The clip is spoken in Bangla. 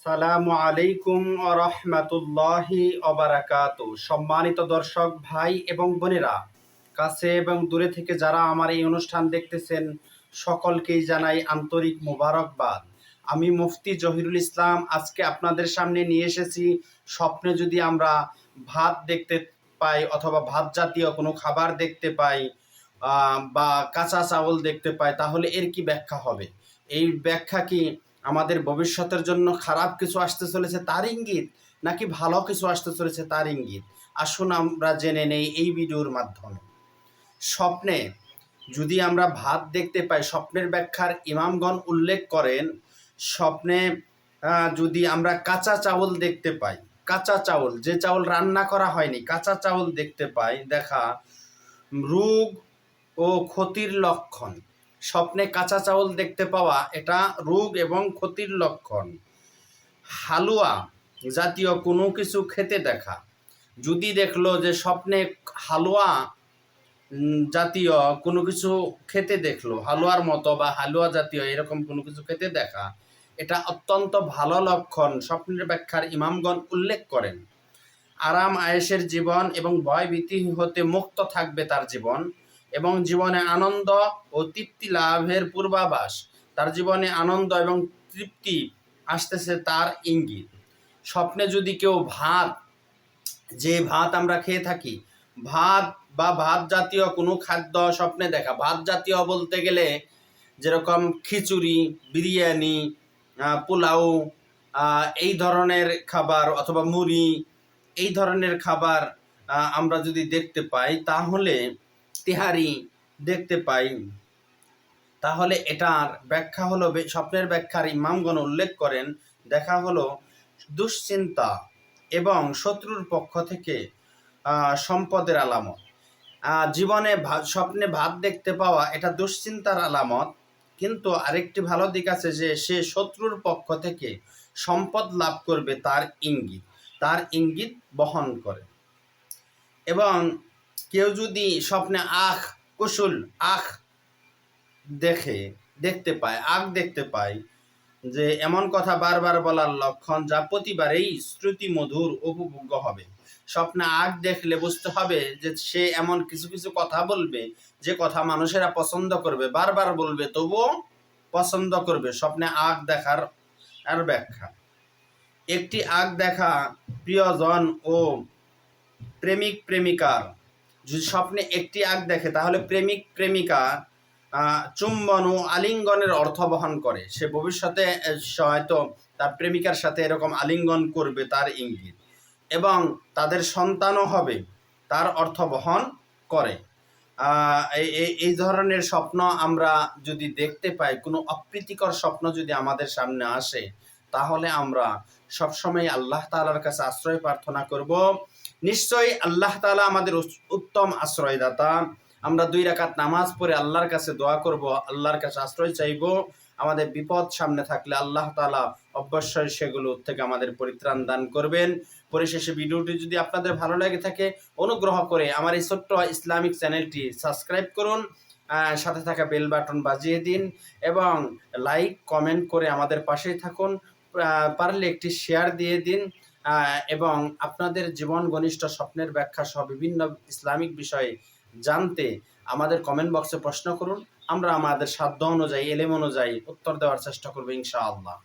সালামু আলাইকুম ওয়া রাহমাতুল্লাহি ওয়া বারাকাতুহু। সম্মানিত দর্শক ভাই এবং বোনেরা, কাছে এবং দূরে থেকে যারা আমার এই অনুষ্ঠান দেখতেছেন, সকলকেই জানাই আন্তরিক মোবারকবাদ। আমি মুফতি জহিরুল ইসলাম আজকে আপনাদের সামনে নিয়ে এসেছি, স্বপ্নে যদি আমরা ভাত দেখতে পাই অথবা ভাত জাতীয় কোনো খাবার দেখতে পাই বা কাঁচা চাউল দেখতে পাই, তাহলে এর কি ব্যাখ্যা হবে? এই ব্যাখ্যা কি আমাদের ভবিষ্যতের জন্য খারাপ কিছু আসতে চলেছে তার ইঙ্গিত, নাকি ভালো কিছু আসতে চলেছে তার ইঙ্গিত? আসুন আমরা জেনে নেই এই ভিডিওর মাধ্যমে। স্বপ্নে যদি আমরা ভাত দেখতে পাই, স্বপ্নের ব্যাখ্যার ইমামগণ উল্লেখ করেন, স্বপ্নে যদি আমরা কাঁচা চাউল দেখতে পাই, কাঁচা চাউল, যে চাউল রান্না করা হয়নি, কাঁচা চাউল দেখতে পাই, দেখা রোগ ও ক্ষতির লক্ষণ। স্বপ্নে কাঁচা চাউল দেখতে পাওয়া এটা রোগ এবং ক্ষতির লক্ষণ। হালুয়া জাতীয় কোনো কিছু খেতে দেখা, যদি দেখলো যে স্বপ্নে হালুয়া জাতীয় কোনো কিছু খেতে দেখলো, হালুয়ার মতো বা হালুয়া জাতীয় এরকম কোনো কিছু খেতে দেখা, এটা অত্যন্ত ভালো লক্ষণ স্বপ্নের ব্যাখ্যার ইমামগণ উল্লেখ করেন। আরাম আয়েশের জীবন এবং ভয়ভীতি হতে মুক্ত থাকবে তার জীবন, এবং জীবনে আনন্দ ও তৃপ্তি লাভের পূর্বাভাস, তার জীবনে আনন্দ এবং তৃপ্তি আসতেছে তার ইঙ্গিত। স্বপ্নে যদি কেউ ভাত, যে ভাত আমরা খেয়ে থাকি, ভাত বা ভাত জাতীয় কোনো খাদ্য স্বপ্নে দেখা, ভাত জাতীয় বলতে গেলে যেরকম খিচুড়ি, বিরিয়ানি, পোলাও, এই ধরনের খাবার অথবা মুড়ি, এই ধরনের খাবার আমরা যদি দেখতে পাই, তাহলে তেহারি দেখতে পাই, তাহলে এটার ব্যাখ্যা হলো, স্বপ্নের ব্যাখ্যার ইমামগণ উল্লেখ করেন, দেখা হলো দুশ্চিন্তা এবং শত্রুর পক্ষ থেকে সম্পদের আলামত। জীবনে স্বপ্নে ভাত দেখতে পাওয়া এটা দুশ্চিন্তার আলামত, কিন্তু আরেকটি ভালো দিক আছে যে সে শত্রুর পক্ষ থেকে সম্পদ লাভ করবে তার ইঙ্গিত বহন করে। এবং কেউ যদি স্বপ্নে কুশুল দেখতে পায়, যে এমন কথা বারবার বলার লক্ষণ যা প্রতিবারেই শ্রুতি মধুর উপভোগ্য হবে। স্বপ্নে দেখলে বুঝতে হবে যে সে এমন কিছু কিছু কথা বলবে, যে কথা মানুষেরা পছন্দ করবে, বারবার বলবে তবুও পছন্দ করবে। স্বপ্নে দেখার আর ব্যাখ্যা: একটি দেখা প্রিয়জন ও প্রেমিক প্রেমিকার, যদি স্বপ্নে একটি দেখে, তাহলে প্রেমিক প্রেমিকা চুম্বন ও আলিঙ্গনের অর্থ বহন করে। সে ভবিষ্যতে হয়তো তার প্রেমিকার সাথে এরকম আলিঙ্গন করবে, তার ইঙ্গিত, এবং তাদের সন্তানও হবে, তার অর্থ বহন করে। এই ধরনের স্বপ্ন আমরা যদি দেখতে পাই, কোনো অপ্রীতিকর স্বপ্ন যদি আমাদের সামনে আসে, তাহলে আমরা সবসময় আল্লাহ তাআলার কাছে আশ্রয় প্রার্থনা করব। নিশ্চয়ই আল্লাহ তাআলা আমাদের উত্তম আশ্রয়দাতা। আমরা 2 রাকাত নামাজ পড়ে আল্লাহর কাছে দোয়া করব, আল্লাহর কাছে আশ্রয় চাইব। আমাদের বিপদ সামনে থাকলে আল্লাহ তাআলা অবশ্যই সেগুলো থেকে আমাদের পরিত্রাণ দান করবেন। পরিশেষে ভিডিওটি যদি আপনাদের ভালো লেগে থাকে, অনুগ্রহ করে আমার এই ছোট্ট ইসলামিক চ্যানেলটি সাবস্ক্রাইব করুন, সাথে থাকা বেল বাটন বাজিয়ে দিন, এবং লাইক কমেন্ট করে আমাদের পাশেই থাকুন। পারলে একটি শেয়ার দিয়ে দিন, এবং আপনাদের জীবন ঘনিষ্ঠ স্বপ্নের ব্যাখ্যা সহ বিভিন্ন ইসলামিক বিষয়ে জানতে আমাদের কমেন্ট বক্সে প্রশ্ন করুন। আমরা আমাদের সাধ্য অনুযায়ী, এলেম অনুযায়ী উত্তর দেওয়ার চেষ্টা করব ইনশাআল্লাহ।